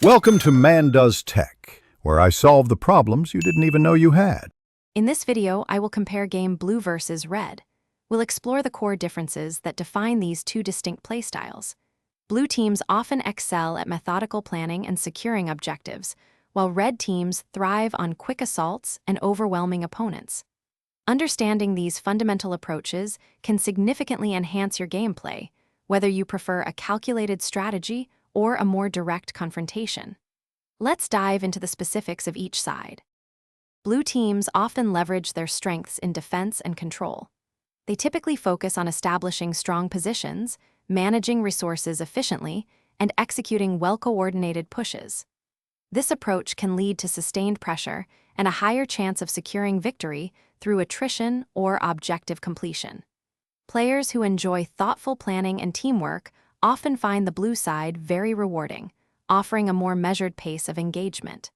Welcome to Man Does Tech, where I solve the problems you didn't even know you had. In this video, I will compare game Blue versus Red. We'll explore the core differences that define these two distinct playstyles. Blue teams often excel at methodical planning and securing objectives, while Red teams thrive on quick assaults and overwhelming opponents. Understanding these fundamental approaches can significantly enhance your gameplay, whether you prefer a calculated strategy or a more direct confrontation. Let's dive into the specifics of each side. Blue teams often leverage their strengths in defense and control. They typically focus on establishing strong positions, managing resources efficiently, and executing well-coordinated pushes. This approach can lead to sustained pressure and a higher chance of securing victory through attrition or objective completion. Players who enjoy thoughtful planning and teamwork often find the blue side very rewarding, offering a more measured pace of engagement.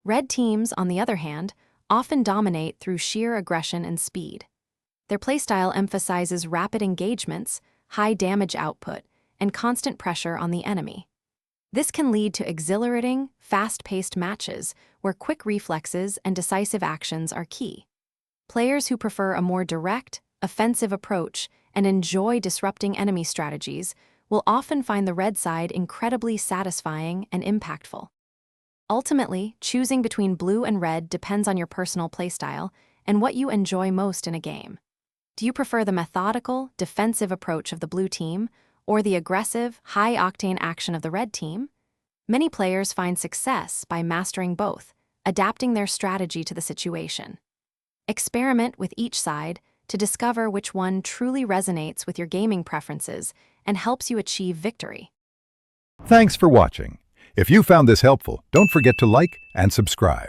Red teams, on the other hand, often dominate through sheer aggression and speed. Their playstyle emphasizes rapid engagements, high damage output, and constant pressure on the enemy. This can lead to exhilarating, fast-paced matches where quick reflexes and decisive actions are key. Players who prefer a more direct, offensive approach and enjoy disrupting enemy strategies will often find the red side incredibly satisfying and impactful. Ultimately, choosing between blue and red depends on your personal playstyle and what you enjoy most in a game. Do you prefer the methodical, defensive approach of the blue team or the aggressive, high-octane action of the red team? Many players find success by mastering both, adapting their strategy to the situation. Experiment with each side to discover which one truly resonates with your gaming preferences and helps you achieve victory. Thanks for watching. If you found this helpful, don't forget to like and subscribe.